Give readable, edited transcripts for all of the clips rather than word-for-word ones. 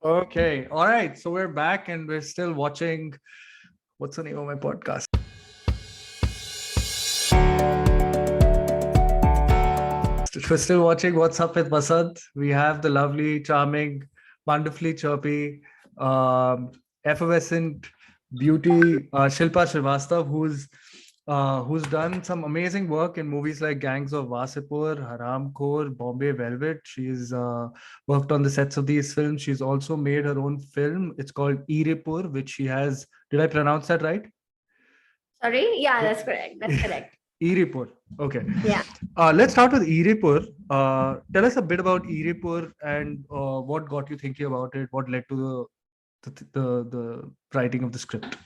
Okay. All right. So we're back and we're still watching. What's the name of my podcast? We're still watching What's Up with Vasant. We have the lovely, charming, wonderfully chirpy, effervescent beauty Shilpa Srivastava, who's done some amazing work in movies like Gangs of Wasseypur, Haramkhor, Bombay Velvet. She's worked on the sets of these films. She's also made her own film. It's called Iripur, which she has. Did I pronounce that right? Sorry? Yeah, that's correct. That's correct. Iripur. Okay. Yeah. Let's start with Iripur. Tell us a bit about Iripur and what got you thinking about it. What led to the writing of the script?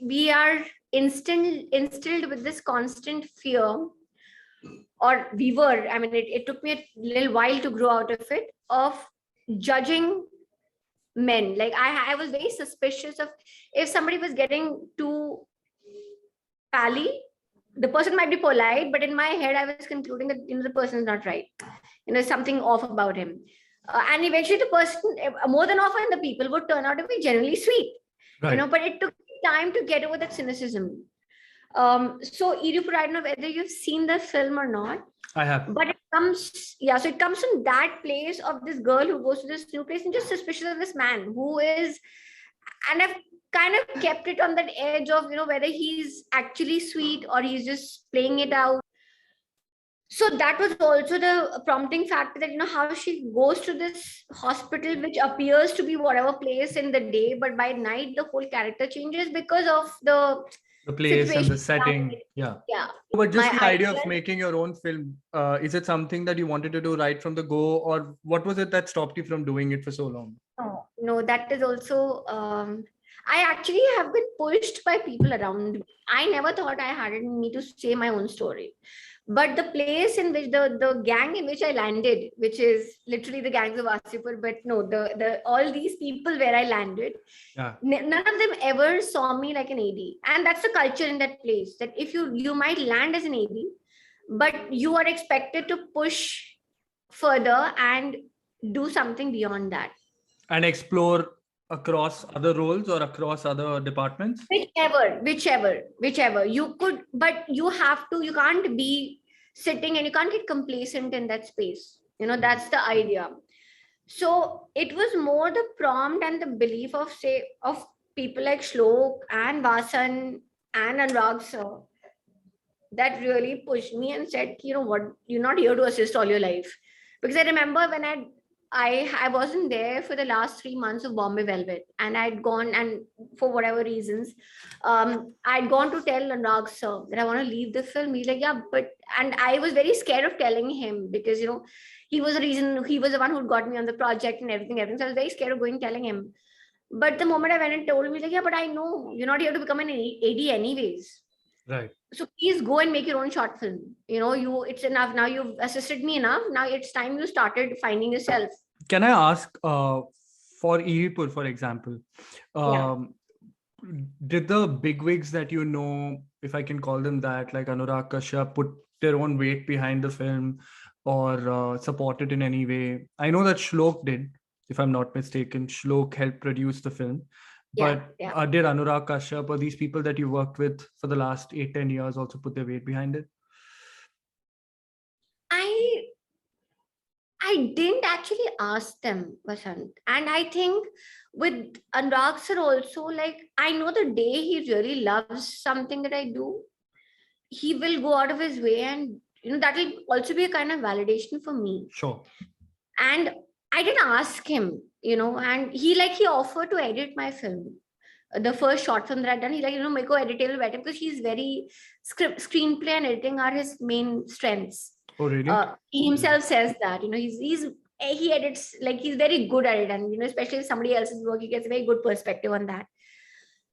We are instilled with this constant fear, or we were. I mean, it took me a little while to grow out of it, of judging men. Like I was very suspicious of if somebody was getting too pally, the person might be polite, but in my head, I was concluding that the person is not right. Something off about him. And eventually, the person, more than often, the people would turn out to be generally sweet. Right. But it took time to get over that cynicism. So Irupur, I don't know whether you've seen the film or not. I have. But it comes from that place of this girl who goes to this new place and just suspicious of this man who is, and I've kind of kept it on that edge of, whether he's actually sweet or he's just playing it out. So that was also the prompting factor that, how she goes to this hospital, which appears to be whatever place in the day, but by night, the whole character changes because of the place and the situation setting. Yeah. Yeah. But just My the idea of idea- making your own film, is it something that you wanted to do right from the go, or what was it that stopped you from doing it for so long? No, that is also, I actually have been pushed by people around me. I never thought I had it in me to say my own story. But the place in which the gang in which I landed, which is literally the gangs of Wasseypur, but no, the all these people where I landed, Yeah. none of them ever saw me like an AD. And that's the culture in that place, that if you might land as an AD, but you are expected to push further and do something beyond that. And explore across other roles or across other departments? Whichever you could, but you can't be sitting and you can't get complacent in that space. That's the idea. So it was more the prompt and the belief of people like Shlok and Vasan and Anurag sir that really pushed me and said, what, you're not here to assist all your life. Because I remember when I wasn't there for the last 3 months of Bombay Velvet, and I'd gone, and for whatever reasons, I'd gone to tell Anurag sir that I want to leave the film. He's like, yeah, and I was very scared of telling him because, he was the one who got me on the project and everything. So I was very scared of going telling him. But the moment I went and told him, he's like, yeah, but I know you're not here to become an AD anyways. Right. So please go and make your own short film. It's enough. Now you've assisted me enough. Now it's time you started finding yourself. Can I ask, for Iripur, for example, did the bigwigs that if I can call them that, like Anurag Kashyap, put their own weight behind the film or support it in any way? I know that Shlok did, if I'm not mistaken. Shlok helped produce the film. But did Anurag Kashyap or these people that you worked with for the last 8-10 years also put their weight behind it? I didn't actually ask them, Vasant. And I think with Anurag sir also, like, I know the day he really loves something that I do, he will go out of his way, and that will also be a kind of validation for me. Sure. And I didn't ask him, and he offered to edit my film. The first short film that I'd done, he's like, make go edit it better, because he's very screenplay and editing are his main strengths. Oh, really? He himself says that, he edits, like, he's very good at it. And, especially if somebody else's work, he gets a very good perspective on that.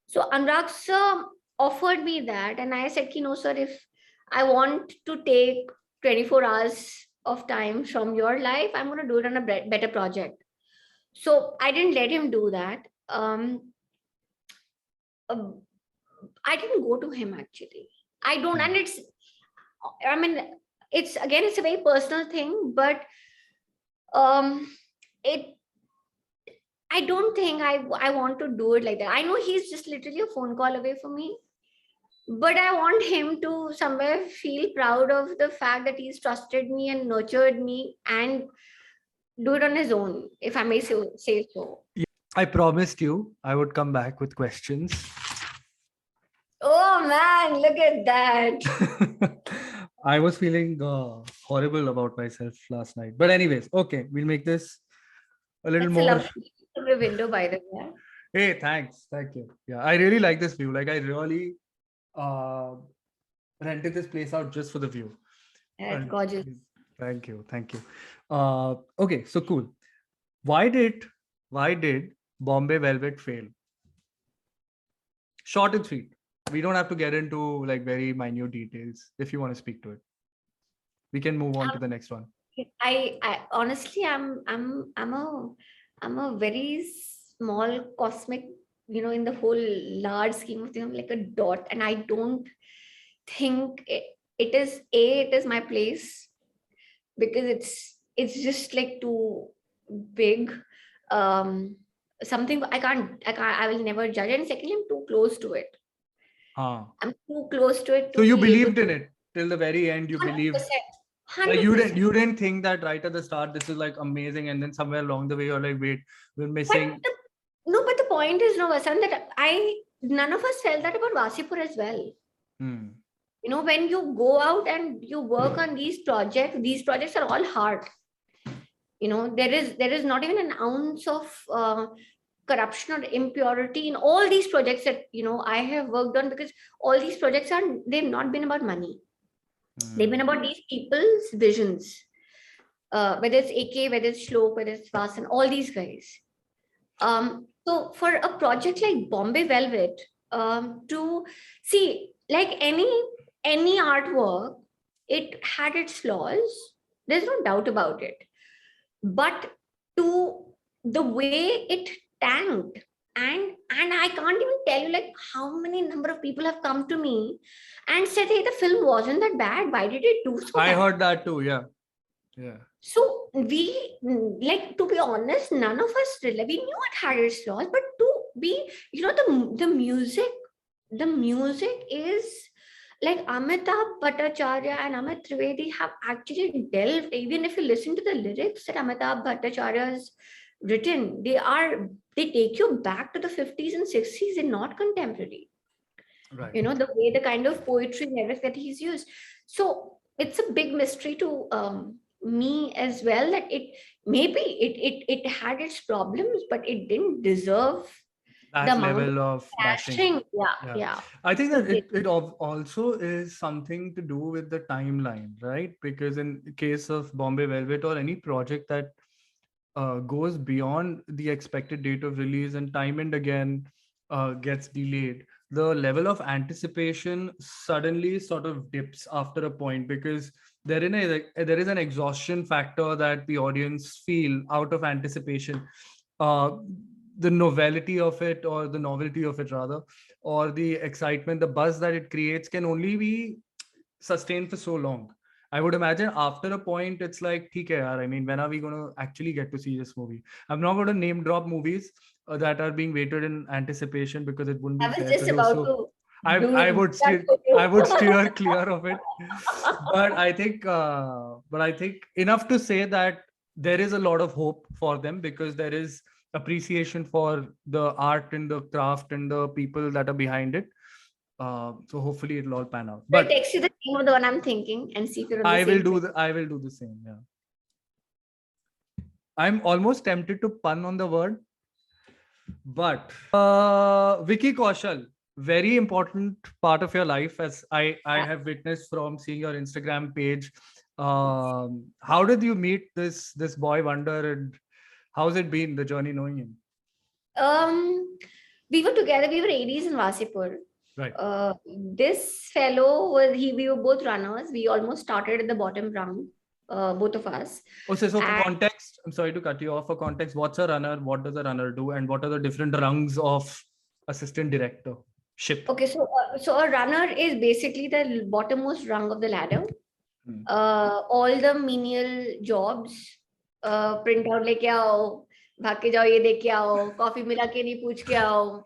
So Anurag sir offered me that. And I said, no, sir, if I want to take 24 hours of time from your life, I'm going to do it on a better project. So I didn't let him do that. I didn't go to him, actually. I don't, and it's a very personal thing, but I don't think I want to do it like that. I know he's just literally a phone call away from me, but I want him to somewhere feel proud of the fact that he's trusted me and nurtured me and do it on his own, if I may say so. Yeah, I promised you I would come back with questions. Oh man, look at that. I was feeling horrible about myself last night. But anyways, okay, we'll make this a little That's a more. lovely window, by the way. Hey, thanks. Thank you. Yeah, I really like this view. Like I really uh rented this place out just for the view. That's And gorgeous. thank you. Thank you. Okay, so cool. Why did Bombay Velvet fail? Short and sweet. We don't have to get into like very minute details if you want to speak to it. We can move on to the next one. I honestly, I'm a very small cosmic, in the whole large scheme of things, I'm like a dot, and I don't think it is my place, because it's just like too big. Something I will never judge, and secondly, I'm too close to it. I'm too close to it to So you be able believed in it till the very end. You believed. 100%. Like you didn't think that right at the start this is like amazing, and then somewhere along the way you're like, wait, we're missing. But the point is, no, Vasan, that none of us felt that about Wasseypur as well. When you go out and you work on these projects are all hard. There is not even an ounce of corruption or impurity in all these projects that I have worked on, because all these projects they've not been about money. They've been about these people's visions, whether it's AK, whether it's Shlok, whether it's Vasan, all these guys. So for a project like Bombay Velvet, to see, like any artwork, it had its flaws. There's no doubt about it. But to the way it tanked, and I can't even tell you like how many number of people have come to me and said, hey, the film wasn't that bad. Why did it do so bad? I heard that too. Yeah. So we, like, to be honest, none of us really, we knew it had its flaws, but to be, the music is like Amitabh Bhattacharya and Amit Trivedi have actually delved. Even if you listen to the lyrics that Amitabh Bhattacharya has written, they take you back to the 50s and 60s and not contemporary. Right. The way, the kind of poetry lyrics that he's used. So it's a big mystery to me as well, that it had its problems, but it didn't deserve that level of bashing. Yeah. I think that it also is something to do with the timeline, right? Because in the case of Bombay Velvet or any project that goes beyond the expected date of release and time and again gets delayed, the level of anticipation suddenly sort of dips after a point, because there is an exhaustion factor that the audience feel out of anticipation. The novelty of it, or the novelty of it rather, or the excitement, the buzz that it creates can only be sustained for so long. I would imagine after a point, it's like, theek hai yaar, I mean, when are we going to actually get to see this movie? I'm not going to name drop movies that are being waited in anticipation, because it wouldn't be fair to do so. I would steer clear of it. But I think enough to say that there is a lot of hope for them, because there is appreciation for the art and the craft and the people that are behind it. So hopefully it'll all pan out. But I text you the name of the one I'm thinking and see if you're on the I will do the same. Yeah. I'm almost tempted to pun on the word, but Vicky Kaushal, very important part of your life, as I have witnessed from seeing your Instagram page. How did you meet this boy wonder, and how's it been, the journey knowing him? We were together. We were ADs in Wasseypur. Right. This fellow we were both runners. We almost started at the bottom rung, both of us. So for context, I'm sorry to cut you off. For context, what's a runner? What does a runner do? And what are the different rungs of assistant directorship? Okay, so a runner is basically the bottommost rung of the ladder. All the menial jobs, print out like भाग के जाओ, ये देख के आओ, coffee मिला के नहीं पूछ के आओ,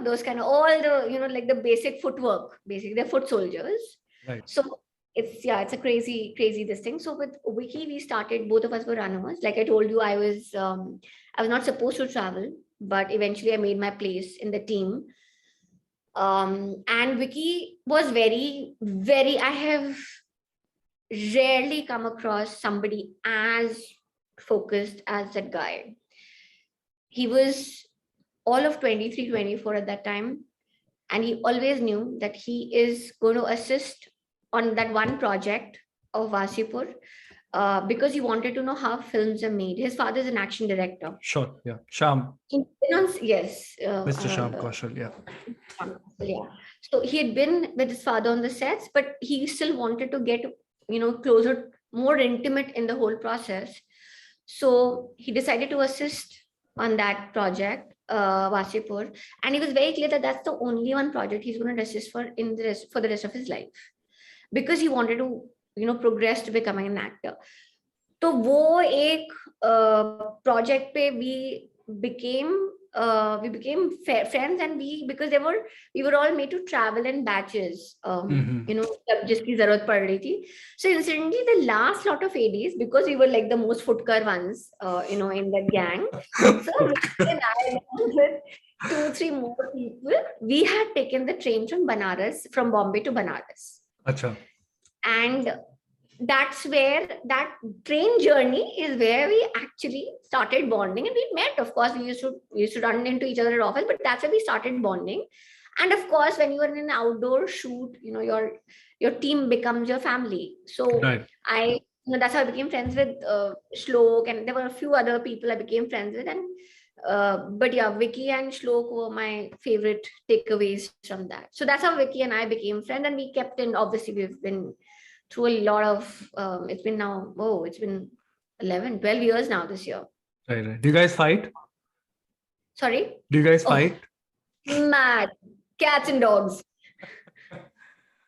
those kind of all the, like the basic footwork, basically they're foot soldiers. Right. So it's a crazy this thing. So with Vikki, we started, both of us were runners. Like I told you, I was not supposed to travel, but eventually I made my place in the team. And Vikki was I have rarely come across somebody as focused as that guy. He was all of 23, 24 at that time. And he always knew that he is going to assist on that one project of Wasseypur, because he wanted to know how films are made. His father is an action director. Sure, yeah. Sham. Yes. Mr. Sham Kaushal, yeah. Yeah. So he had been with his father on the sets, but he still wanted to get, closer, more intimate in the whole process. So he decided to assist on that project, Wasseypur, and he was very clear that that's the only one project he's going to assist for for the rest of his life, because he wanted to, progress to becoming an actor. तो वो एक project पे we became friends, and because we were all made to travel in batches, जब जिसकी जरूरत पड़ रही थी. So incidentally, the last lot of ADs, because we were like the most futkar ones, in that gang. So and I, with 2-3 more people, we had taken the train from Bombay to Banaras. Achha. And that's where that train journey is where we actually started bonding, and we met. Of course, we used to run into each other at office, but that's where we started bonding. And of course, when you are in an outdoor shoot, your team becomes your family. So right. That's how I became friends with Shlok, and there were a few other people I became friends with. And but yeah, Vikki and Shlok were my favorite takeaways from that. So that's how Vikki and I became friends, and we kept in. Obviously, we've been through a lot of, it's been 11, 12 years now this year. Right. Do you guys fight? Sorry? Do you guys fight? Mad. Cats and dogs.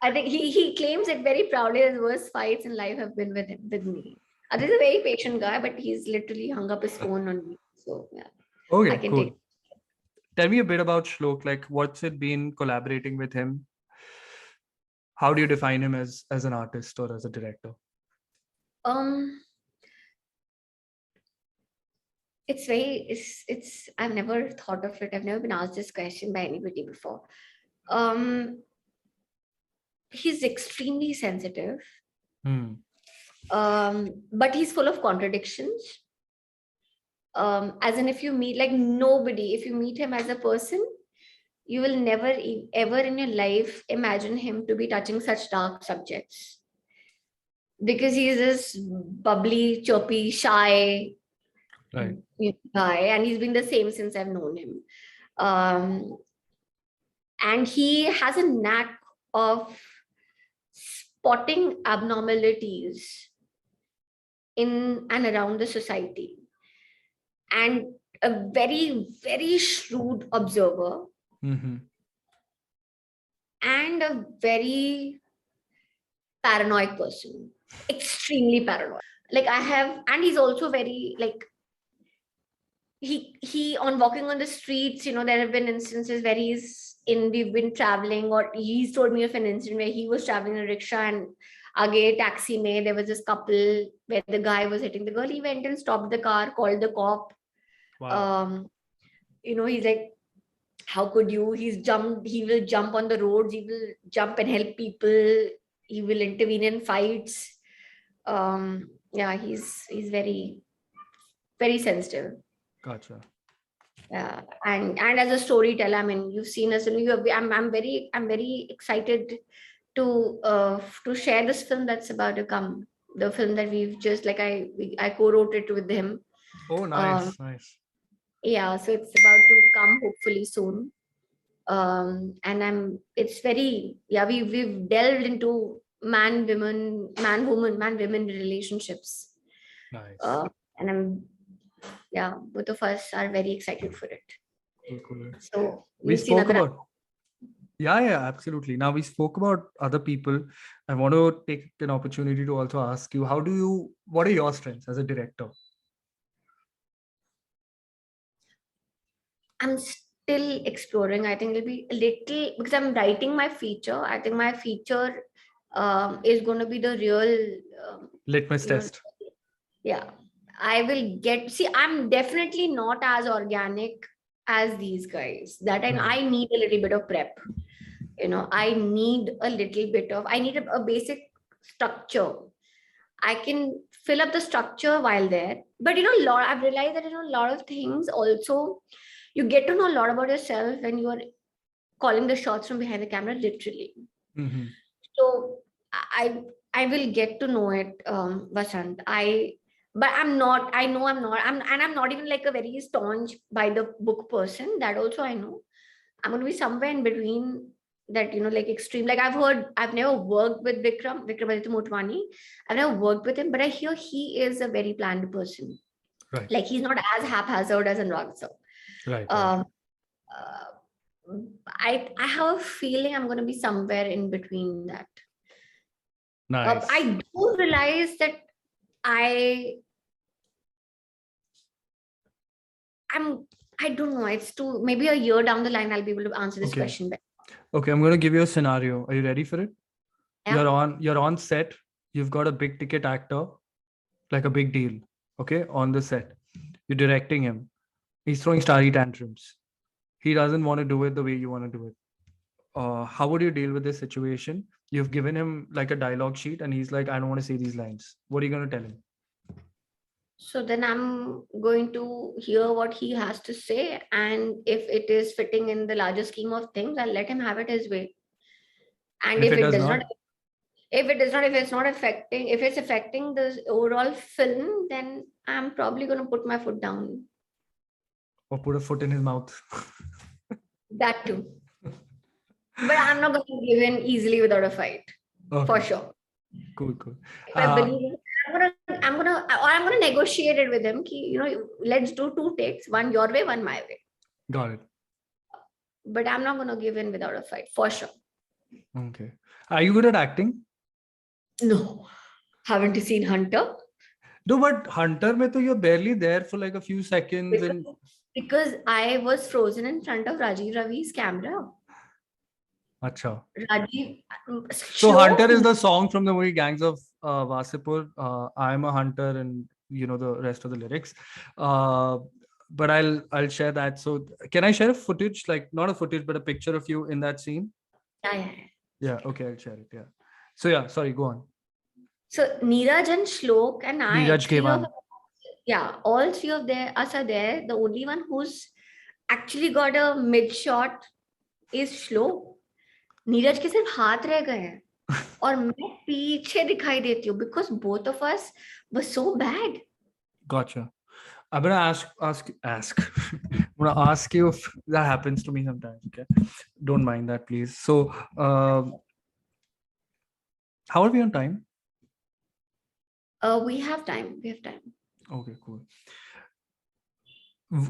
I think he claims it very proudly. His worst fights in life have been with me. He's a very patient guy, but he's literally hung up his phone on me. So yeah. Okay, I can cool. take. Tell me a bit about Shlok. Like, what's it been collaborating with him? How do you define him as an artist or as a director? It's I've never thought of it. I've never been asked this question by anybody before. He's extremely sensitive. But he's full of contradictions. As in, if you meet if you meet him as a person, you will never ever in your life imagine him to be touching such dark subjects, because he's this bubbly, chirpy, shy guy, and he's been the same since I've known him. And he has a knack of spotting abnormalities in and around the society, and a very, very shrewd observer. And a very paranoid person, extremely paranoid. And he's also very he on walking on the streets, there have been instances where we've been traveling, or he's told me of an incident where he was traveling in a rickshaw, and again taxi mein there was this couple where the guy was hitting the girl. He went and stopped the car, called the cop. Wow. He's like, how could you? He will jump on the roads, he will jump and help people, he will intervene in fights. He's very, very sensitive. Gotcha. Yeah, and as a storyteller, I mean, you've seen us, and I'm very excited to share this film that's about to come. The film that we've just I co-wrote it with him. Oh, nice, nice. Yeah, so it's about to come hopefully soon. And it's very, we've delved into man-woman relationships. Nice. And both of us are very excited for it. Cool. So we spoke about. Yeah, absolutely. Now we spoke about other people. I want to take an opportunity to also ask you, what are your strengths as a director? I'm still exploring. I think it'll be a little, because I'm writing my feature. I think my feature is going to be the real, Litmus you know, test. yeah. I will get, see, I'm definitely not as organic as these guys. That I need a little bit of prep. I need a little bit of, I need a basic structure. I can fill up the structure while there. But I've realized that a lot of things also, you get to know a lot about yourself when you are calling the shots from behind the camera, literally. Mm-hmm. So I will get to know it, Vasant. But I'm not, I know I'm not, I'm not even like a very staunch by the book person. That also I know. I'm going to be somewhere in between that, like extreme. Like I've never worked with Vikramaditya Motwani. I've never worked with him, but I hear he is a very planned person. Right. Like he's not as haphazard as Anurag sir. Right. Um, uh, I have a feeling I'm going to be somewhere in between that. Nice. I do realize that I don't know. It's too, maybe a year down the line I'll be able to answer this question better. Okay, I'm going to give you a scenario. Are you ready for it? Yeah. You're on set. You've got a big ticket actor, like a big deal. Okay, on the set. You're directing him. He's throwing starry tantrums. He doesn't want to do it the way you want to do it. How would you deal with this situation? You've given him like a dialogue sheet and he's like, I don't want to say these lines. What are you going to tell him? So then I'm going to hear what he has to say. And if it is fitting in the larger scheme of things, I'll let him have it his way. And if it does not, if it's not affecting, if it's affecting the overall film, then I'm probably going to put my foot down. Or put a foot in his mouth. That too. But I'm not going to give in easily without a fight. Okay. For sure. Cool. If I believe it, I'm gonna negotiate it with him. Let's do 2 takes, one your way, one my way. Got it. But I'm not gonna give in without a fight, for sure. Okay. Are you good at acting? No. Haven't you seen Hunter? No, but Hunter mein to you're barely there for like a few seconds. Because I was frozen in front of Rajiv Ravi's camera. Acha. Rajiv. So Hunter is the song from the movie Gangs of Wasseypur. I'm a hunter, and the rest of the lyrics. But I'll share that. So can I share a footage, like not a footage, but a picture of you in that scene? Yeah. Okay, I'll share it. Yeah. So yeah, sorry, go on. So Neeraj and Shlok and I. Neeraj came on. Yeah, all three of us are there. The only one who's actually got a mid shot is Shlok. Neeraj के सिर्फ हाथ रह गए हैं और मैं पीछे दिखाई देती हूँ because both of us were so bad. Gotcha. I'm gonna ask. I'm gonna ask you if that happens to me sometimes. Okay, don't mind that, please. So, how are we on time? We have time. Okay, cool.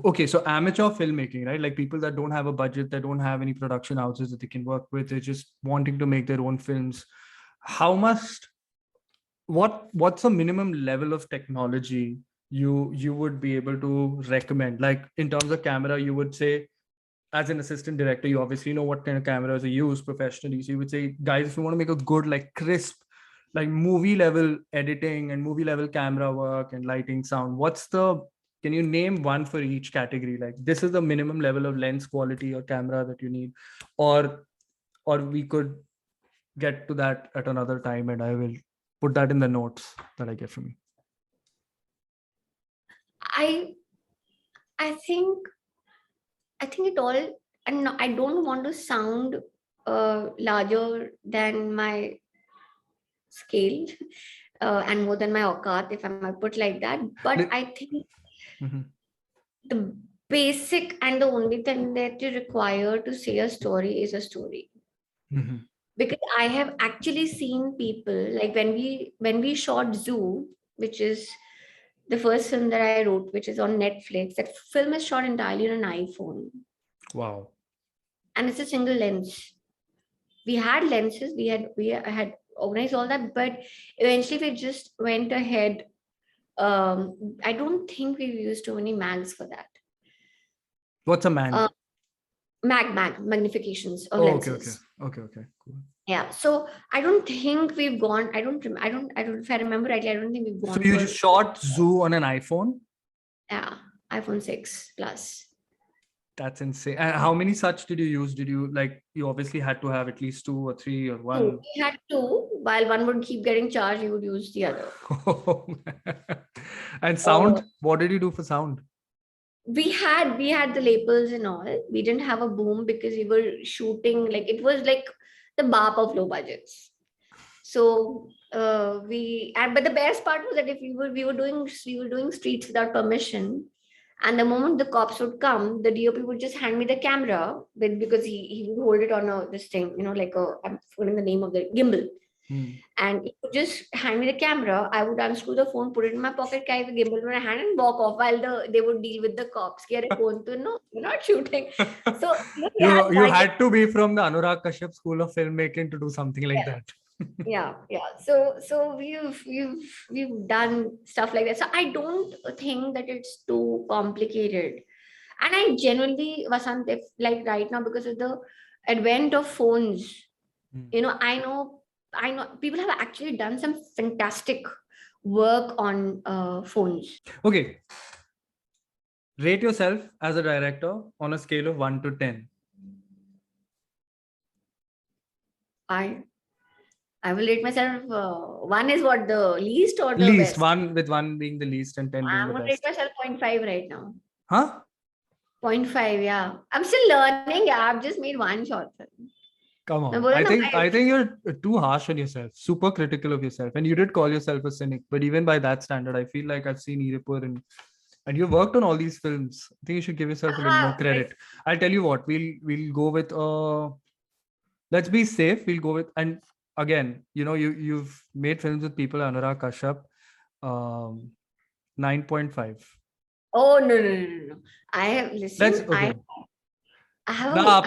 Okay, so amateur filmmaking, right? Like people that don't have a budget, that don't have any production houses that they can work with, they're just wanting to make their own films. What's a minimum level of technology you would be able to recommend? Like in terms of camera, you would say, as an assistant director, you obviously know what kind of cameras are used professionally. So you would say, guys, if you want to make a good, like crisp, like movie level editing and movie level camera work and lighting, sound, can you name one for each category? Like this is the minimum level of lens quality or camera that you need, or we could get to that at another time, and I will put that in the notes that I get from you. I think it all, and I don't want to sound larger than my scale and more than my aukat, if I might put like that. But I think the basic and the only thing that you require to say a story is a story. Because I have actually seen people, like when we shot Zoo, which is the first film that I wrote, which is on Netflix. That film is shot entirely on an iPhone. Wow. And it's a single lens. We had lenses, we had organized all that, but eventually we just went ahead. I don't think we used too many mags for that. What's a man? Magnifications of Oh, okay, lenses. okay, cool. Yeah. So I don't think we've gone. I don't. If I remember rightly, I don't think we've So gone you for. just shot Zoo on an iPhone? Yeah, iPhone 6 Plus. That's insane. And how many such did you use? Did you like? You obviously had to have at least 2 or 3 or 1. Two. We had two. While one would keep getting charged, you would use the other. And sound? What did you do for sound? We had the lapels and all. We didn't have a boom because we were shooting, like it was like the BAP of low budgets. So but the best part was that if we were doing streets without permission, and the moment the cops would come, the DOP would just hand me the camera because he would hold it on this thing, like I'm forgetting the name of the gimbal. And he would just hand me the camera. I would unscrew the phone, put it in my pocket, carry the gimbal in my hand, and walk off while they would deal with the cops. No, we're not shooting. So you had to be from the Anurag Kashyap school of filmmaking to do something like that. Yeah. So we've done stuff like that. So I don't think that it's too complicated. And I genuinely, Vasant, if like right now, because of the advent of phones, I know people have actually done some fantastic work on phones. Okay. Rate yourself as a director on a scale of 1 to 10. I will rate myself. 1 is what, the least or the least best? 1, with 1 being the least and 10 being I'm the going to best. rate myself 0.5 right now. Huh? 0.5, yeah. I'm still learning. Yeah, I've just made one short film. Come on. I think you're too harsh on yourself, super critical of yourself. And you did call yourself a cynic. But even by that standard, I feel like I've seen Iripur and you've worked on all these films. I think you should give yourself a little more credit. I'll tell you what, we'll go with let's be safe. We'll go with, and again, you've made films with people, Anurag Kashyap, 9.5. Oh, no. I have listened. Okay. I have na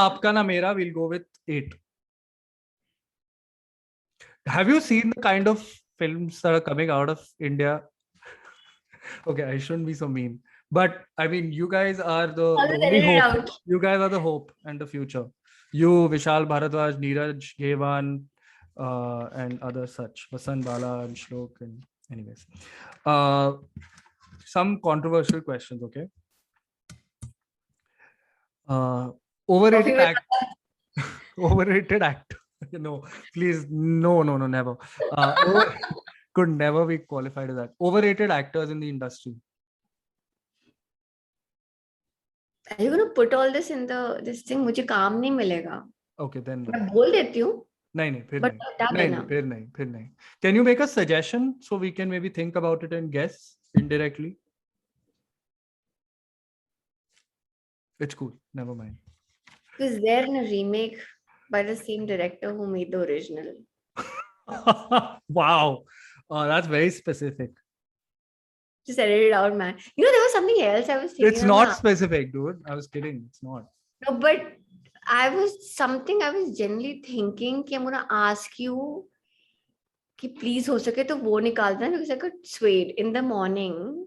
aapka na mera, we'll go with 8. Have you seen the kind of films that are coming out of India? Okay, I shouldn't be so mean, but I mean, you guys are the only hope. You guys are the hope and the future. You, Vishal Bharadwaj, Neeraj Gevan, and other such, Vasant Bala and Shlok, and anyways, some controversial questions. Okay. Overrated actor. No, please, no, never. Could never be qualified as that. Overrated actors in the industry. Are you gonna put all this in this thing? मुझे काम नहीं मिलेगा. Okay, then. मैं बोल देती हूँ. नहीं, फिर नहीं. Can you make a suggestion so we can maybe think about it and guess indirectly? It's cool. Never mind. Is there a remake by the same director who made the original? Wow. That's very specific. Just edit it out, man. There was something else I was thinking. It's not specific, dude. I was kidding. It's not. No, but I was genuinely thinking कि I'm gonna ask you कि please हो सके तो वो निकाल देना because I got swayed in the morning.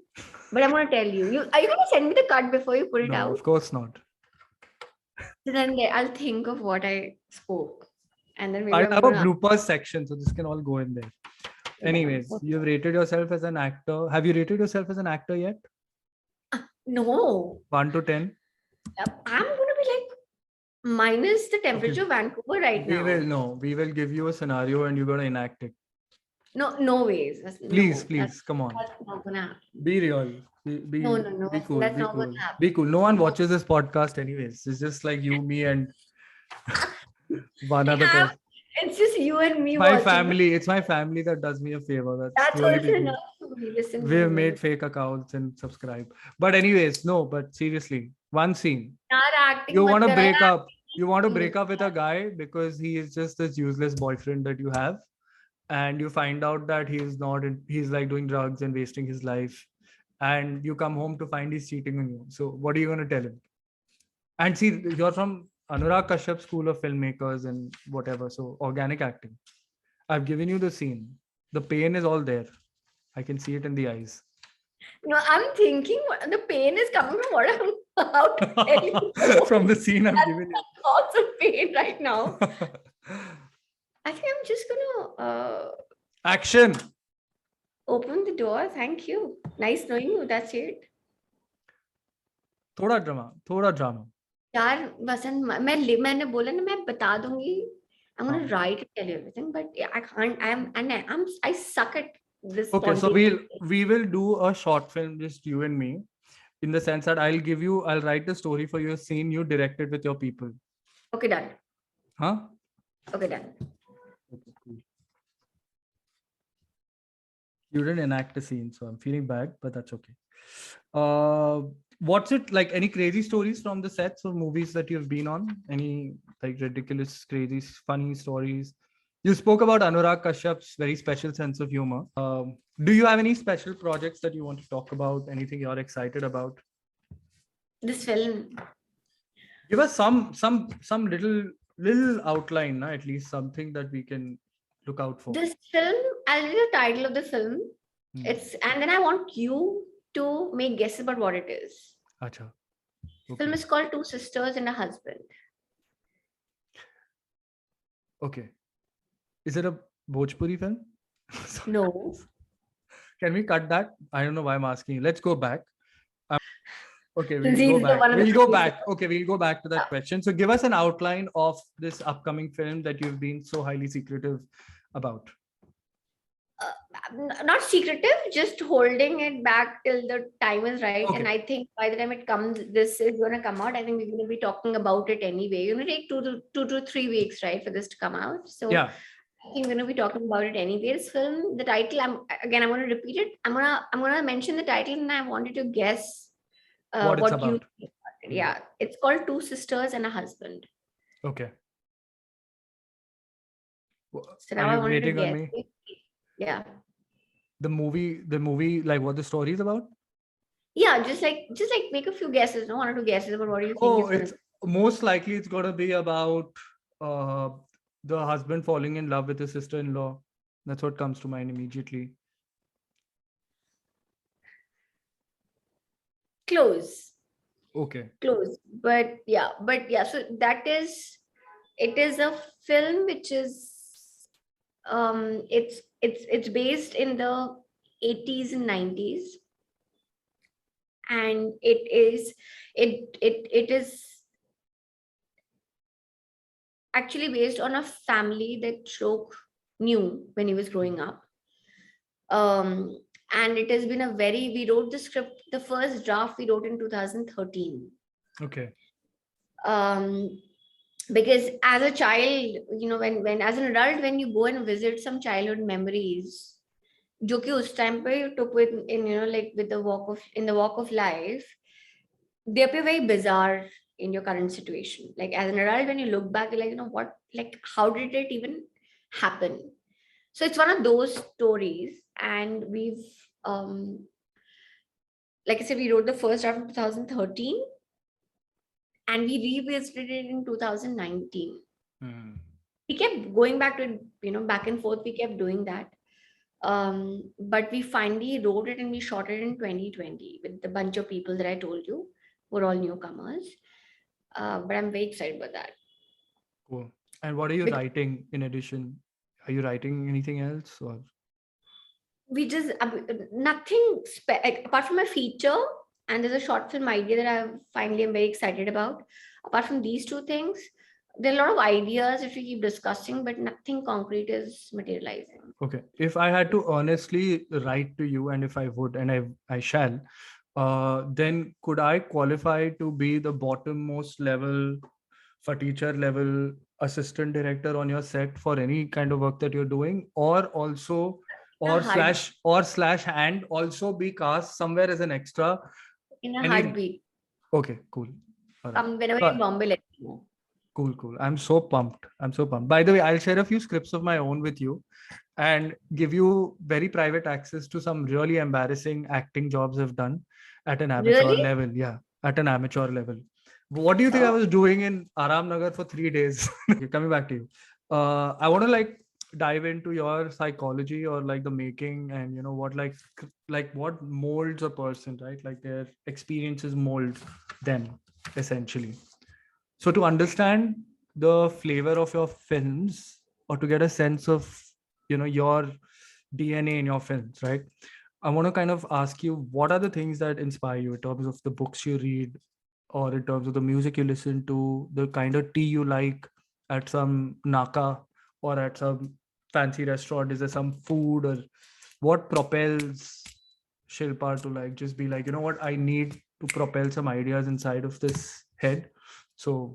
But I'm gonna tell you. Are you gonna send me the cut before you put it out? No, of course not. So then I'll think of what I spoke. And then maybe I have a bloopers section, so this can all go in there. Anyways, you've rated yourself as an actor. Have you rated yourself as an actor yet? No. 1 to 10? I'm going to be like minus the temperature of Vancouver right now. We will give you a scenario and you're going to enact it. No ways. Please, come on. That's not going to happen. Be real. No. Be cool. That's not going to happen. Be cool. No one watches this podcast anyways. It's just like you, me, and one other person. It's just you and me. My family. It's my family that does me a favor. That's also enough for me. Listen. We've made fake accounts and subscribe. But anyways, no. But seriously, one scene. You want to break up. You want to break up with a guy because he is just this useless boyfriend that you have, and you find out that he's not. He's like doing drugs and wasting his life, and you come home to find he's cheating on you. So what are you going to tell him? And see, you're from Anurag Kashyap school of filmmakers and whatever. So organic acting. I've given you the scene. The pain is all there. I can see it in the eyes. No, I'm thinking the pain is coming from what I'm about to tell you. From the scene I'm giving you. Lots of pain right now. I think I'm just gonna Action. open the door. Thank you. Nice knowing you. That's it. थोड़ा drama. यार वसंत मैंने बोला ना मैं बता दूंगी. I'm gonna हाँ. write and tell you everything, but I can't. I suck at this. Okay, so spontaneous. we will do a short film, just you and me, in the sense that I'll write the story for you, a scene you directed with your people. Okay, done. Huh? Okay, done. Okay, cool. You didn't enact a scene, so I'm feeling bad, but that's okay. What's it like? Any crazy stories from the sets of movies that you've been on? Any like ridiculous, crazy, funny stories? You spoke about Anurag Kashyap's very special sense of humor. Do you have any special projects that you want to talk about? Anything you're excited about? This film. Give us some little outline, at least something that we can look out for. This film, I'll read the title of the film. And then I want you to make guesses about what it is. Acha. The film is called Two Sisters and a Husband. Okay. Is it a Bhojpuri film? No. Can we cut that? I don't know why I'm asking you. Let's go back. Okay, we'll go back. Okay, we'll go back to that question. So give us an outline of this upcoming film that you've been so highly secretive about. Not secretive, just holding it back till the time is right. Okay. And I think by the time it comes, this is going to come out. I think we're going to be talking about it anyway. You're going to take 2 to 3 weeks, right, for this to come out. So yeah, I think we're going to be talking about it anyway. This film, the title, I'm going to repeat it. I'm going to mention the title, and I want you to guess what it's about. Yeah, it's called Two Sisters and a Husband. Okay. So now I want you to guess. Yeah. The movie, like what the story is about? Yeah, just like make a few guesses. No, 1 or 2 guesses about what you think. Oh, it's most likely it's gonna be about the husband falling in love with his sister-in-law. That's what comes to mind immediately. Close. Okay. Close. But yeah. So it is a film which is it's based in the 80s and 90s, and it is actually based on a family that Shlok knew when he was growing up. And it has been we wrote the script, the first draft we wrote in 2013. Okay. Because as a child, when as an adult, when you go and visit some childhood memories, jo ki us time pe you took with with the walk of life, they appear very bizarre in your current situation. Like as an adult, when you look back, you're like, what, like, how did it even happen? So it's one of those stories, and we've like I said, we wrote the first draft in 2013. And we revisited it in 2019. We kept going back to it, back and forth. We kept doing that. But we finally wrote it and we shot it in 2020 with the bunch of people that I told you were all newcomers. But I'm very excited about that. Cool. And what are you writing in addition? Are you writing anything else? Or we just nothing apart from a feature. And there's a short film idea that I finally am very excited about. Apart from these two things, there are a lot of ideas that we keep discussing, but nothing concrete is materializing. Okay. If I had to honestly write to you, and if I would, and I shall, then could I qualify to be the bottommost level, for teacher level assistant director on your set for any kind of work that you're doing, or also, slash and also be cast somewhere as an extra? In a heartbeat. Okay, cool. Right. Whenever you're in Bombay, let me know. Cool. I'm so pumped. By the way, I'll share a few scripts of my own with you and give you very private access to some really embarrassing acting jobs I've done at an amateur level. Yeah, at an amateur level. What do you think I was doing in Aram Nagar for 3 days? Coming back to you. I want to dive into your psychology or like the making, and what like what molds a person, right? Like their experiences mold them essentially. So to understand the flavor of your films, or to get a sense of your DNA in your films, right? I want to kind of ask you, what are the things that inspire you in terms of the books you read, or in terms of the music you listen to, the kind of tea you like at some naka or at some fancy restaurant? Is there some food, or what propels Shilpa to like just be like, you know what, I need to propel some ideas inside of this head? So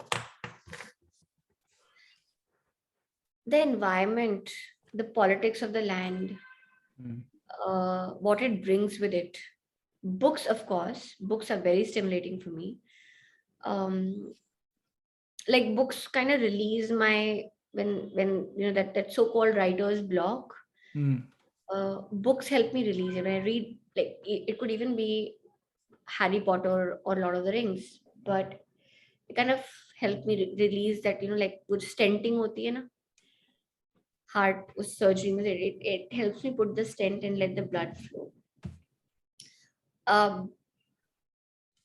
The environment, the politics of the land, what it brings with it. Books, of course, books are very stimulating for me. Um, like books kind of release my when that so-called writer's block. mm, Books help me release it. When I read, like it could even be Harry Potter or Lord of the Rings, but it kind of helped me release that, like with stenting hoti hai na, heart was surgery में, it helps me put the stent and let the blood flow. Um,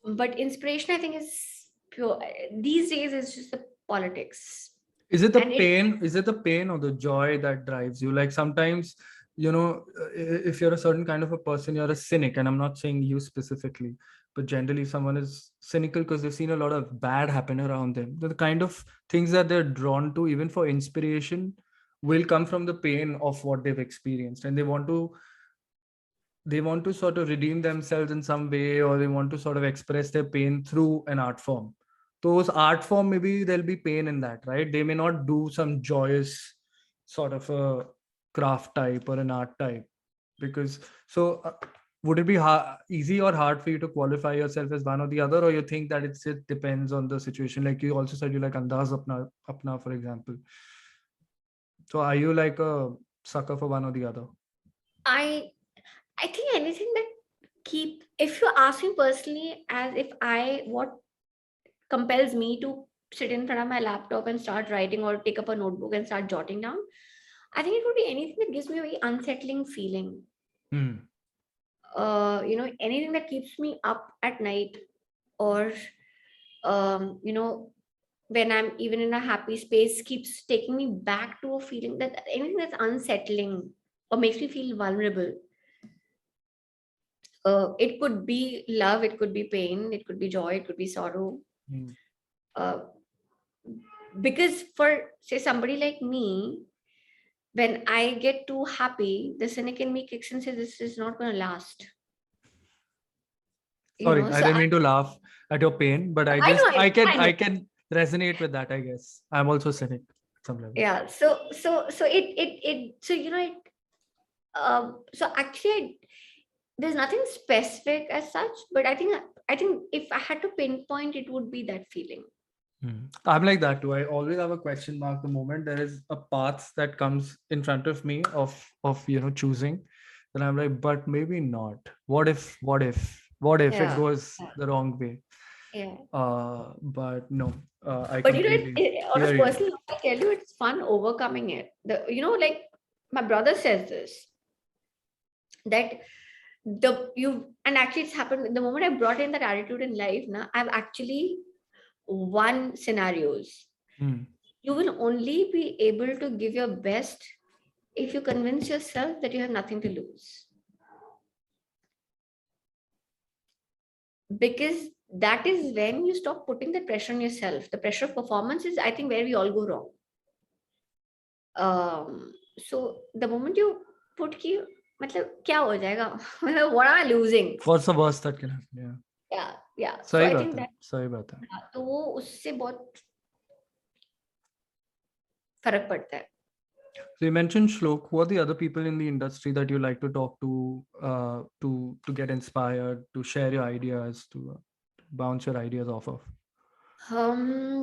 but inspiration, I think, is pure these days. Is just the politics, is it the and it pain, is it the pain or the joy that drives you? Like sometimes, if you're a certain kind of a person, you're a cynic, and I'm not saying you specifically, but generally someone is cynical because they've seen a lot of bad happen around them. The kind of things that they're drawn to, even for inspiration, will come from the pain of what they've experienced, and they want to sort of redeem themselves in some way, or they want to sort of express their pain through an art form. Those art form, maybe there'll be pain in that, right? They may not do some joyous sort of a craft type or an art type, because so would it be easy or hard for you to qualify yourself as one or the other, or you think that it depends on the situation? Like you also said you like andaz apna, for example. So are you like a sucker for one or the other? I I think anything that keep, if you ask me personally, as if I what compels me to sit in front of my laptop and start writing, or take up a notebook and start jotting down, I think it would be anything that gives me a very unsettling feeling. Hmm. Anything that keeps me up at night, or you know when I'm even in a happy space, keeps taking me back to a feeling, that anything that's unsettling or makes me feel vulnerable. It could be love, it could be pain, it could be joy, it could be sorrow. Hmm. uh, because for, say, somebody like me, when I get too happy, the cynic in me kicks and says, this is not going to last. Sorry, I So didn't mean to laugh at your pain, but I I just know, I I know. I can resonate with that, I guess. I'm also cynic at some level. Yeah. So it so it so actually there's nothing specific as such, but I think if I had to pinpoint, it would be that feeling. I'm like that too. I always have a question mark the moment there is a path that comes in front of me of choosing. Then I'm like, but maybe not. What if it Yeah. goes Yeah. the wrong way? Yeah. But no, I But completely on a hear you. personal note, I tell you, it's fun overcoming it. Like my brother says this, that the you and actually it's happened the moment I brought in that attitude in life. Now I've actually won scenarios. Hmm. You will only be able to give your best if you convince yourself that you have nothing to lose, because that is when you stop putting the pressure on yourself. The pressure of performance is, I think, where we all go wrong. So the moment you put ki मतलब क्या हो जाएगा what am I losing? What's the worst that can happen? Yeah. Yeah. So सही I बात think है, that सही बात है. तो वो उससे बहुत फर्क पड़ता है. So you mentioned Shlok. Who are the other people in the industry that you like to talk to get inspired, to share your ideas, to bounce your ideas off of?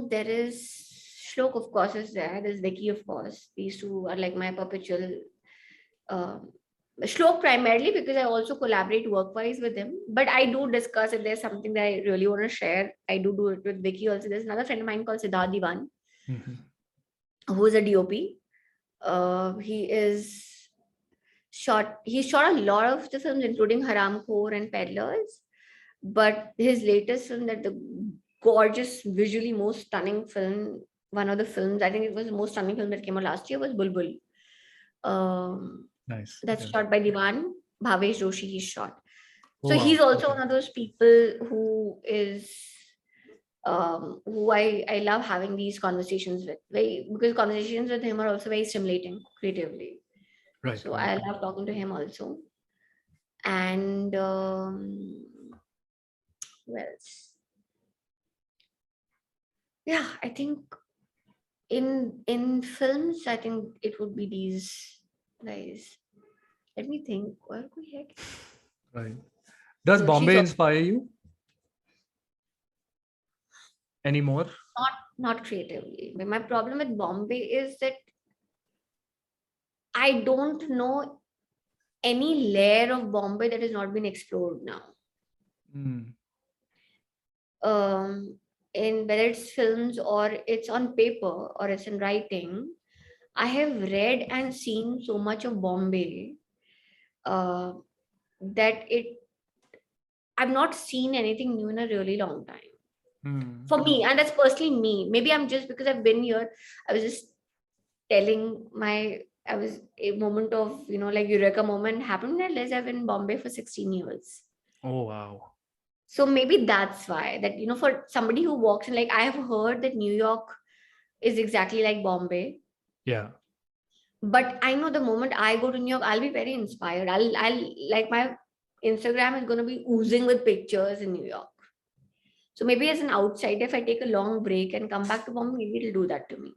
There is Shlok, of course, is there. There's Vicky, of course. These two are like my perpetual. Um, Shlok primarily because I also collaborate work-wise with him. But I do discuss if there's something that I really want to share. I do it with Vicky also. There's another friend of mine called Siddharth Diwan, Mhm. who is a DOP. He shot a lot of the films, including Haramkhor and Peddlers. But his latest film, that the gorgeous, visually most stunning film, one of the films, I think it was the most stunning film that came out last year, was Bulbul. Nice. That's Yeah. shot by Diwan Bhavesh Joshi. He's shot. Oh, So wow. he's also Okay. one of those people who I love having these conversations with. Because conversations with him are also very stimulating creatively. Right. So Right. I love talking to him also. And who else? Yeah, I think in films, I think it would be these guys. Let me think. What could we heck? Right. Does No, she's Bombay inspire you anymore? not creatively. But my problem with Bombay is that I don't know any layer of Bombay that has not been explored now. Hmm. In whether it's films or it's on paper or it's in writing, I have read and seen so much of Bombay uh, that I've not seen anything new in a really long time. Hmm. For me, and that's personally me. Maybe I'm just because I've been here, I was just telling I was a moment of, like Eureka moment happened. And I've been in Bombay for 16 years. Oh, wow. So maybe that's why that, for somebody who walks in, like I have heard that New York is exactly like Bombay. Yeah. But I know the moment I go to New York, I'll be very inspired. I'll like my Instagram is going to be oozing with pictures in New York. So maybe as an outsider, if I take a long break and come back to Bombay, maybe it'll do that to me.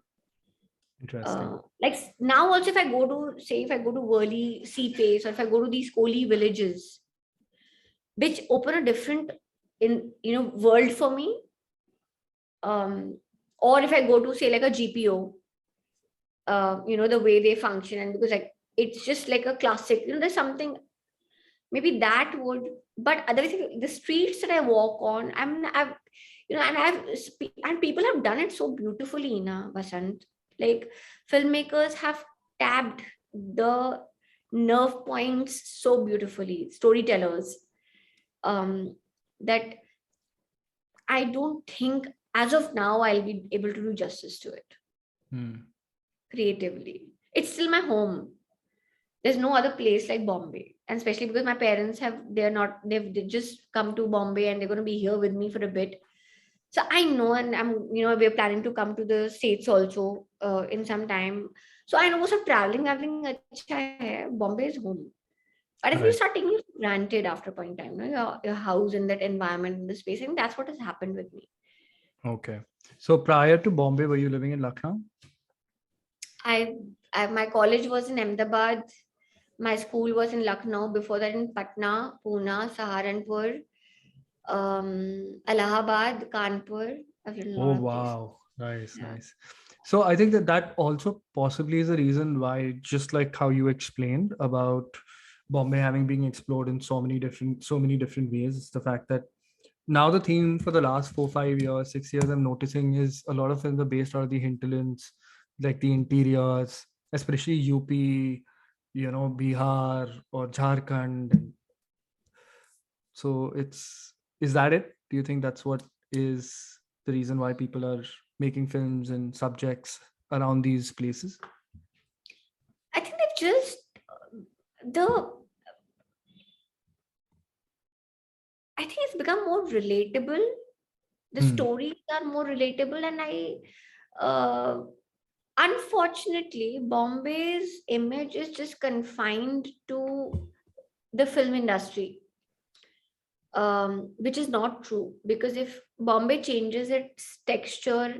Interesting. Like now also, if I go to Worli, Sea Pace, or if I go to these Koli villages, which open a different world for me. Or if I go to say like a GPO, the way they function, and because like it's just like a classic, there's something maybe that would, but otherwise the streets that I walk on, and people have done it so beautifully, Vasant. Like filmmakers have tapped the nerve points so beautifully, storytellers, that I don't think as of now I'll be able to do justice to it Hmm. creatively. It's still my home. There's no other place like Bombay, and especially because my parents they just come to Bombay and they're going to be here with me for a bit. So I know, and we're planning to come to the States also in some time. So I know most of traveling acha hai. Bombay is home. But if you Right. start taking it for granted after a point in time, your house in that environment, in the space, I think that's what has happened with me. Okay. So prior to Bombay, were you living in Lucknow? My college was in Ahmedabad. My school was in Lucknow. Before that, in Patna, Pune, Saharanpur, Allahabad, Kanpur. I've lived in a Oh, lot of places. wow. Nice, Yeah. nice. So I think that also possibly is the reason why, just like how you explained about Bombay having been explored in so many different ways, it's the fact that now the theme for the last 4 5 years 6 years I'm noticing is a lot of films are based out of the hinterlands, like the interiors, especially UP, Bihar or Jharkhand. So is that it? Do you think that's what is the reason why people are making films and subjects around these places? I think they've just the. I think it's become more relatable. The Hmm. stories are more relatable, and uh, unfortunately, Bombay's image is just confined to the film industry, which is not true. Because if Bombay changes its texture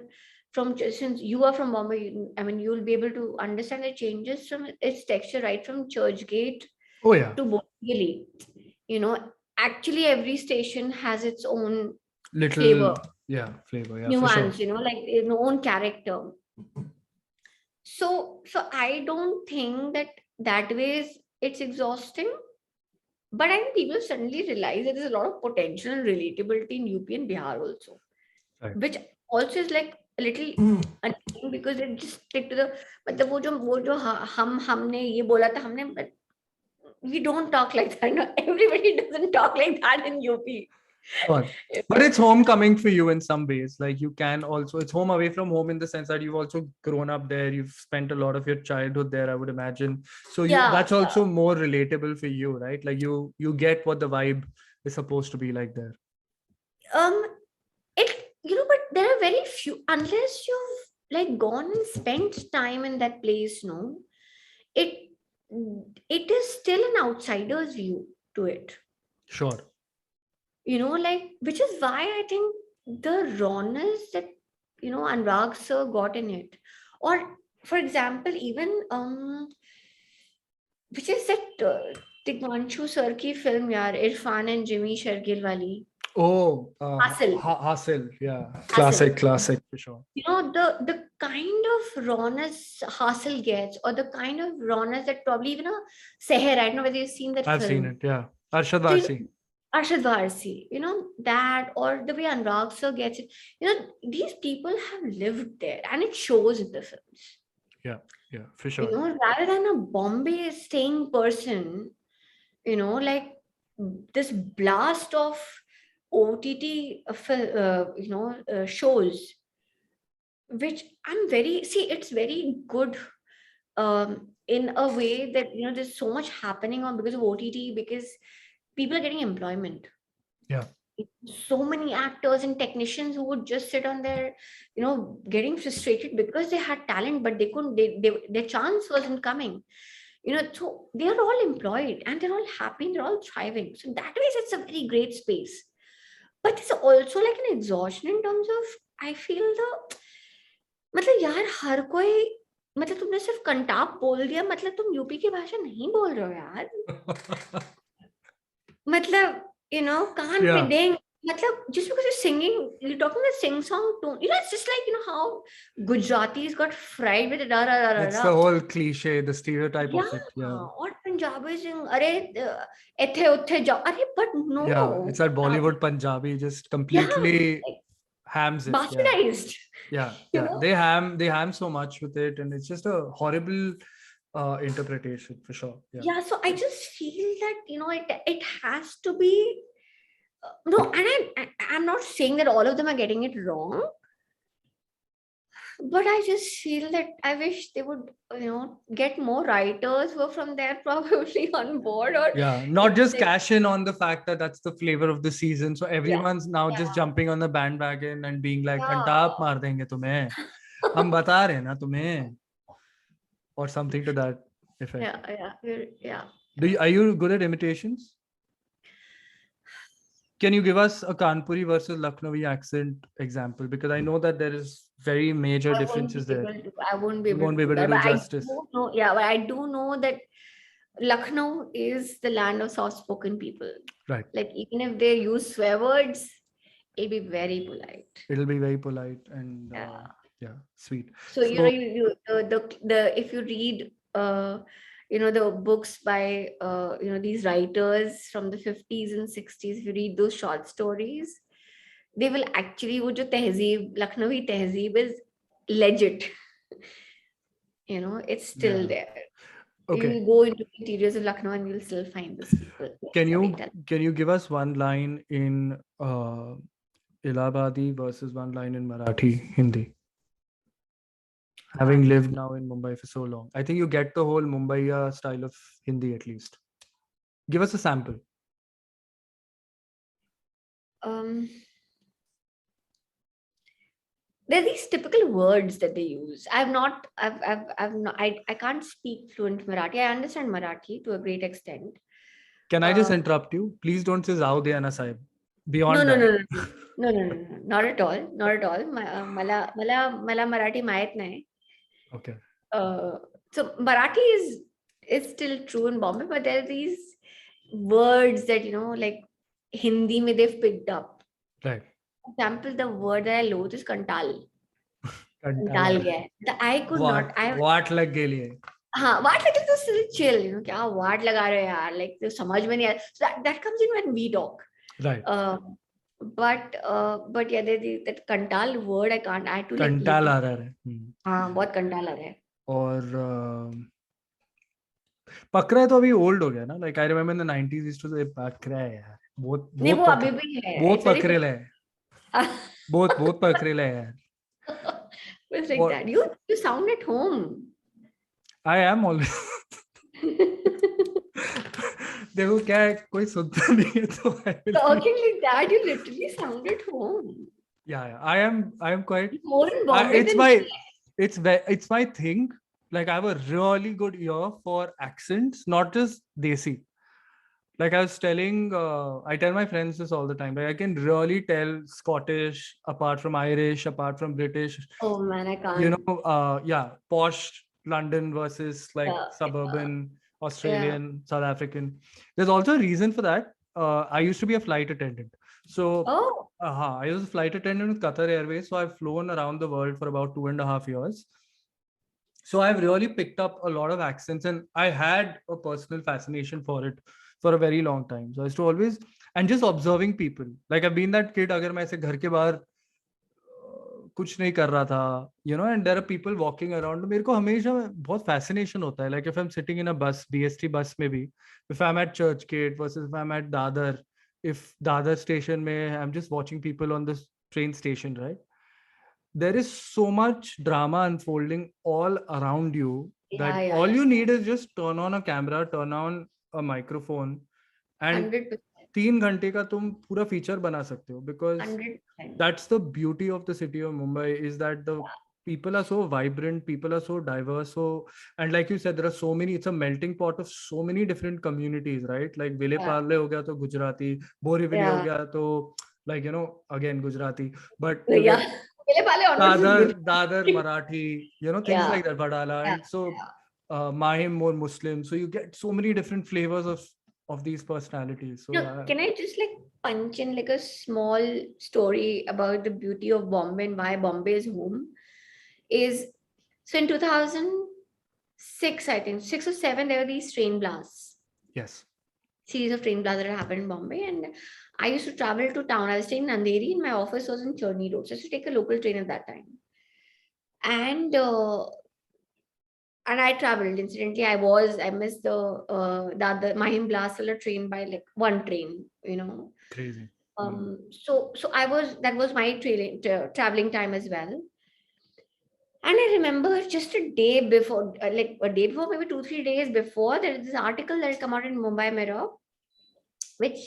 since you are from Bombay, I mean, you'll be able to understand the changes from its texture right from Churchgate Oh yeah. to Borivali. You know, actually, every station has its own Little, flavor, yeah, flavor, yeah, for sure. nuance. Like its own character. So I don't think that way it's exhausting. But I think people suddenly realize that there's a lot of potential and relatability in UP and Bihar also, Right. which also is like a little saying because it just stick to the. मतलब वो जो हमने ये बोला था हमने, but we don't talk like that. No, everybody doesn't talk like that in UP. Sure. But it's homecoming for you in some ways. Like you can also, it's home away from home in the sense that you've also grown up there. You've spent a lot of your childhood there, I would imagine. So that's also more relatable for you, right? Like you get what the vibe is supposed to be like there. But there are very few, unless you've like gone and spent time in that place, no, it is still an outsider's view to it. Sure. Like, which is why I think the rawness that, Anurag sir got in it. Or, for example, even, which is that Tigmanshu sir ki film, yaar, Irfan and Jimmy Shergill wali. Oh, Hasil, yeah. Classic for sure. The kind of rawness Hasil gets, or the kind of rawness that probably even a Seher, I don't know whether you've seen that I've film. seen it, yeah. Arshad Varsi. That, or the way Anurag sir gets it. These people have lived there and it shows in the films. Yeah, for sure. Rather than a Bombay staying person, like this blast of OTT, shows, which it's very good in a way that, there's so much happening on because of OTT, because people are getting employment. Yeah. So many actors and technicians who would just sit on their, getting frustrated because they had talent, but they couldn't, their chance wasn't coming. So they're all employed and they're all happy, they're all thriving. So that way it's a very great space. But it's also like an exhaustion in terms of, I feel मतलब यार हर कोई, मतलब तुमने सिर्फ कंटाप बोल दिया, मतलब तुम यूपी की भाषा नहीं बोल रहे हो यार. मतलब, कान पे देंग, मतलब just because you're singing, you're talking a sing song tone. It's just like, how Gujaratis got fried with da da da da. It's the whole cliche, the stereotype of it. Yeah. Or Punjabi sing, अरे एथे उथे जाओ, अरे but no. Yeah, it's that Bollywood Punjabi just completely hams it. Bastardized. Yeah. They ham so much with it, and it's just a horrible interpretation for sure. Yeah, so I just feel that it has to be no, and I'm not saying that all of them are getting it wrong, but I just feel that I wish they would get more writers who are from there probably on board, or not just cash in on the fact that that's the flavor of the season, so everyone's now just jumping on the bandwagon and being like "Kantap maar denge tumhe, hum bata rahe na tumhe," or something to that effect. Yeah. Are you good at imitations? Can you give us a Kanpuri versus Lucknowi accent example? Because I know that there is very major differences there. I won't be able to do justice. But I do know that Lucknow is the land of soft-spoken people. Right. Like even if they use swear words, it'll be very polite. It'll be very polite and sweet. So if you read the books by these writers from the 50s and 60s, if you read those short stories, they will actually, wo jo tehzeeb, Lucknowi tehzeeb is legit. It's still there. Okay. You will go into the interiors of Lucknow and you'll still find this people. Can you give us one line in Ilhabadi versus one line in Marathi, Hindi? Having lived now in Mumbai for so long, I think you get the whole Mumbai style of Hindi at least. Give us a sample. There are these typical words that they use. I can't speak fluent Marathi. I understand Marathi to a great extent. Can I just interrupt you? Please don't say Zao de Ana Sahib. Beyond No, not at all. Mala Marathi mayat nahi. Okay. So Marathi is still true in Bombay, but there are these words that like Hindi mein they've picked up. Right. For example, the word that I loathe is kantal. Kantal gaya. I could not. What lag gayi? हाँ, वाट लगे तो still chill, क्या वाट लगा रहे हो यार, like तो समझ में नहीं आया. So that comes in when we talk. Right. but yeah, that kantal word I can't. I had to like कंटाल आ रहा है. हाँ बहुत कंटाल आ रहा है. और पकड़ा है तो अभी ओल्ड हो गया ना. Like I remember in the 90s used to say पकड़ा है यार. बहुत नहीं बहुत वो अभी भी है. बहुत It's very पकड़ेला है. बहुत पकड़ेला है यार. it's like that. You sound at home. I am always. देखो क्या है, कोई सुनता नहीं है तो Talking like that, you literally sound at home. Yeah, I am quite. More in Bombay It's than my me. it's my thing. Like I have a really good ear for accents, not just desi. Like I was telling, I tell my friends this all the time. Like I can really tell Scottish apart from Irish, apart from British. Oh man, I You can't. know, yeah, posh London versus like Yeah, suburban yeah. Australian, South African. There's also a reason for that. I used to be a flight attendant. So Oh, I was a flight attendant with Qatar Airways. So I've flown around the world for about 2.5 years. So I've really picked up a lot of accents, and I had a personal fascination for it for a very long time. So I used to always, and just observing people. Like I've been that kid, अगर मैं ऐसे घर के बाहर कुछ नहीं कर रहा था, and there are people walking around. मेरे को हमेशा बहुत fascination होता है. Like if I'm sitting in a bus, DST bus में भी, if I'm at Churchgate versus if I'm at Dadar, if Dadar station में I'm just watching people on the train station, right? There is so much drama unfolding all around you that yeah. all you need is just turn on a camera, turn on a microphone, and 100%. 3 घंटे का तुम पूरा feature बना सकते हो. Because 100%. that's the beauty of the city of Mumbai, is that the people are so vibrant, people are so diverse. So, and like you said, there are so many, it's a melting pot of so many different communities, right? Like Vile Yeah. Parle ho gaya to Gujarati, Borivali ho Yeah. gaya to, like, again Gujarati, but you Yeah. get Pele pale onwards is Dadar Marathi, things Yeah. like that, Badala. Yeah. And so Mahim more Muslim. So you get so many different flavors of these personalities. So Now, can I just like punch in like a small story about the beauty of Bombay and why Bombay is home? Is so in 2006, I think 6 or 7, there were these train blasts. yes. Series of train blasts that happened in Bombay, and I used to travel to town. I was staying in Andheri, and my office was in Churni Road, so I used to take a local train at that time. And I traveled. Incidentally, I missed the other Mahim Blasala train by like one train, Crazy. So that was my traveling time as well. And I remember just a day before, maybe 2-3 days before, there is this article that had come out in Mumbai Mirror, which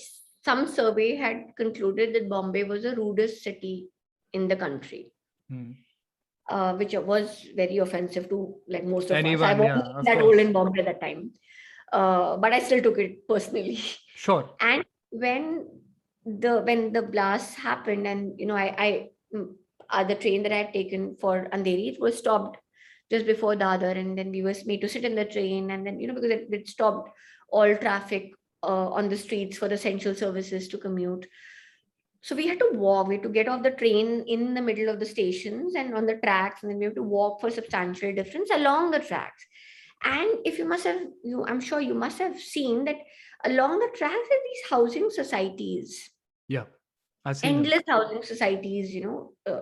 some survey had concluded that Bombay was the rudest city in the country. Which was very offensive to like most of us. I wasn't that old in Bombay at that time, but I still took it personally. Sure. And when the blast happened, and the train that I had taken for Andheri, it was stopped just before Dadar, and then we were made to sit in the train, and then because it stopped all traffic on the streets for the essential services to commute. So we had to walk. We had to get off the train in the middle of the stations and on the tracks, and then we have to walk for substantial distance along the tracks. And if I'm sure you must have seen that along the tracks are these housing societies. Yeah, I've seen endless housing societies,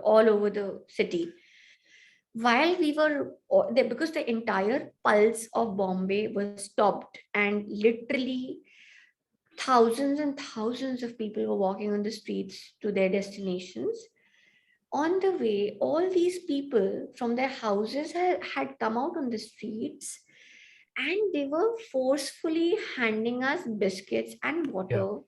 all over the city. While we were there, because the entire pulse of Bombay was stopped, and literally thousands and thousands of people were walking on the streets to their destinations. On the way, all these people from their houses had come out on the streets, and they were forcefully handing us biscuits and water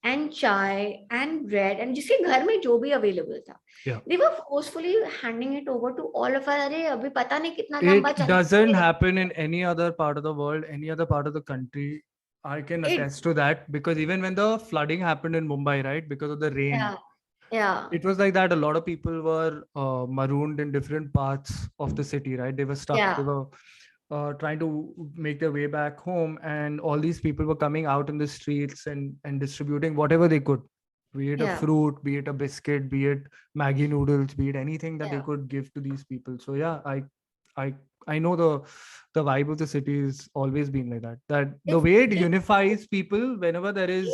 and chai and bread and जिसके घर में जो भी available था. They were forcefully handing it over to all of us. अरे अभी पता नहीं कितना लंबा चल. It doesn't happen in any other part of the world, any other part of the country. I can attest to that, because even when the flooding happened in Mumbai, right, because of the rain, it was like that. A lot of people were marooned in different parts of the city, right? They were stuck. They were trying to make their way back home, and all these people were coming out in the streets and distributing whatever they could, be it a fruit, be it a biscuit, be it Maggi noodles, be it anything that they could give to these people. So I know the vibe of the city has always been like that. That the way it unifies people whenever there is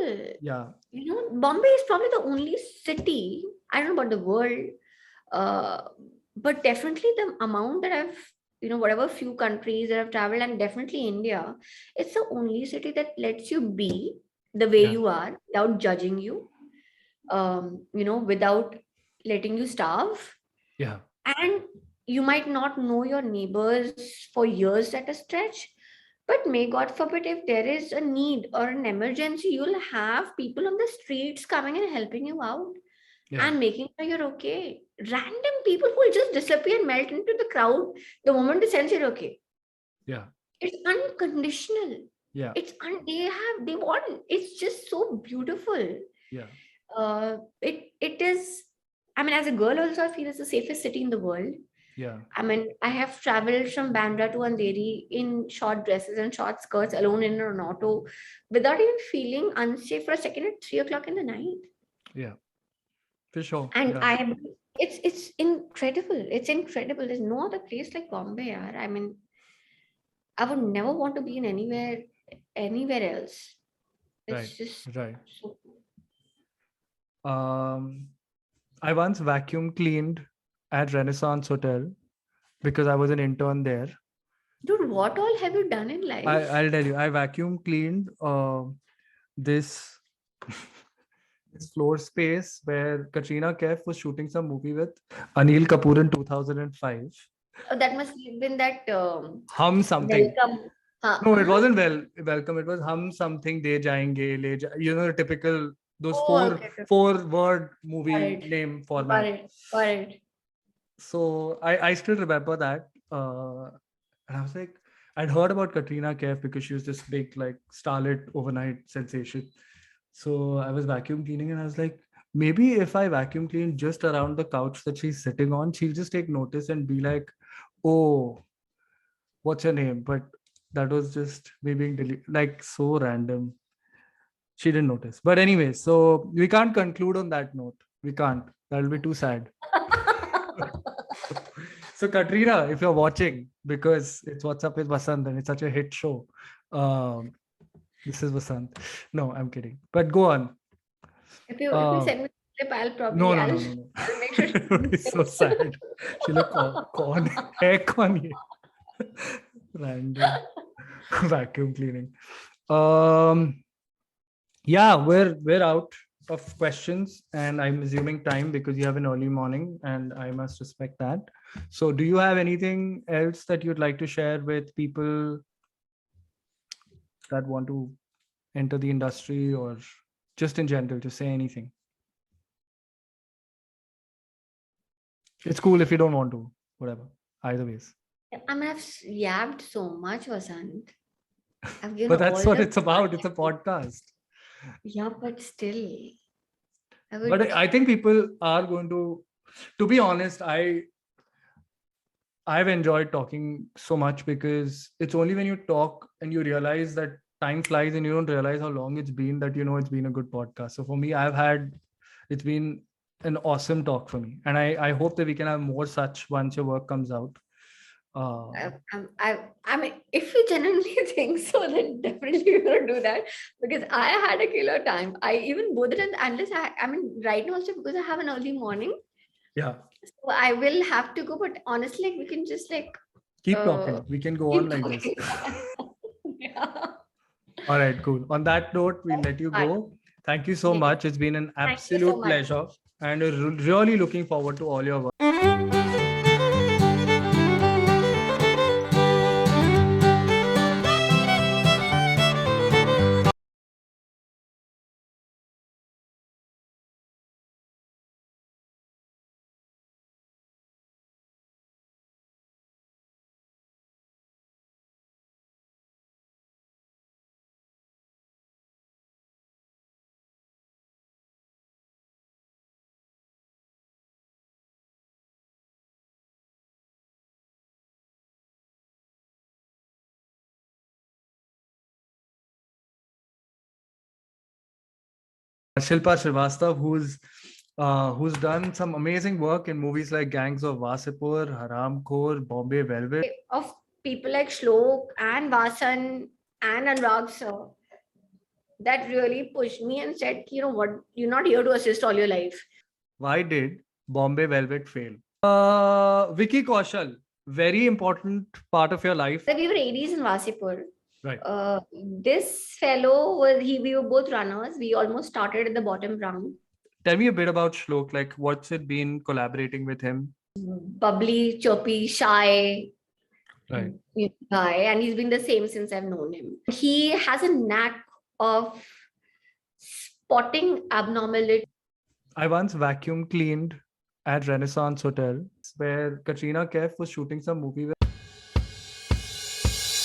beautiful. Yeah. Bombay is probably the only city, I don't know about the world, but definitely the amount that I've, whatever few countries that I've traveled, and definitely India, it's the only city that lets you be the way Yeah. you are without judging you, without letting you starve. Yeah. And you might not know your neighbors for years at a stretch, but may God forbid, if there is a need or an emergency, you'll have people on the streets coming and helping you out Yeah. and making sure you're okay. Random people who will just disappear and melt into the crowd the moment they sense you're okay. Yeah. It's unconditional. Yeah. They want, it's just so beautiful. Yeah. It is, I mean, as a girl also, I feel it's the safest city in the world. Yeah. I mean, I have traveled from Bandra to Andheri in short dresses and short skirts alone in an auto without even feeling unsafe for a second at 3 o'clock in the night. Yeah. For sure. And Yeah. it's incredible. It's incredible. There's no other place like Bombay, yaar. I mean, I would never want to be in anywhere else. Right. It's just Right. so. I once vacuum cleaned at Renaissance Hotel because I was an intern there. Dude, what all have you done in life? I'll tell you, I vacuum cleaned this this floor space where Katrina Kaif was shooting some movie with Anil Kapoor in 2005. Oh, that must have been that Hum something. welcome. No, it wasn't welcome. It was Hum something De Jayenge the typical those Oh, okay. four word Got movie it. name Got format. it. Got it. So I still remember that. And I was like, I'd heard about Katrina Kaif because she was this big like starlet overnight sensation. So I was vacuum cleaning and I was like, maybe if I vacuum clean just around the couch that she's sitting on, she'll just take notice and be like, oh, what's your name? But that was just me being like so random. She didn't notice. But anyway, so we can't conclude on that note. We can't. That'll be too sad. So Katrina, if you're watching, because it's What's Up with Vasant and it's such a hit show, this is Vasant. No, I'm kidding. But go on. If you send me the clip, I'll probably No. I'll make sure. It would be so sad. She'll look on you. Random vacuum cleaning. Yeah, we're out of questions and I'm assuming time because you have an early morning and I must respect that. So do you have anything else that you'd like to share with people that want to enter the industry or just in general to say anything? It's cool if you don't want to, whatever, either ways. I mean, I've yabbed so much, Vasant. I've given But that's all what the it's about. It's a podcast. Yeah, but still, But I think people are going to be honest, I've enjoyed talking so much because it's only when you talk and you realize that time flies and you don't realize how long it's been that it's been a good podcast. So for me, it's been an awesome talk for me. And I hope that we can have more such once your work comes out. I mean, if you genuinely think so, then definitely we're gonna do that because I had a killer time. I even both it unless I mean, right now also because I have an early morning. Yeah. So I will have to go, but honestly, like, we can just like keep talking. We can go on like this. Yeah. All right, cool. On that note, we'll let you go. Thank you so much. It's been an absolute pleasure. And we're really looking forward to all your work. Shilpa Srivastava, who's done some amazing work in movies like Gangs of Wasseypur, Haramkhor, Bombay Velvet. Of people like Shlok and Vasan and Anurag sir. that really pushed me and said, you know what, you're not here to assist all your life. Why did Bombay Velvet fail? Vicky Kaushal, very important part of your life. So we were ADs in Wasseypur. Right. This fellow we were both runners. We almost started at the bottom rung. Tell me a bit about Shlok. Like, what's it been collaborating with him? Bubbly, chirpy, shy, Right. guy, and he's been the same since I've known him. He has a knack of spotting abnormality. I once vacuum cleaned at Renaissance Hotel where Katrina Kaif was shooting some movie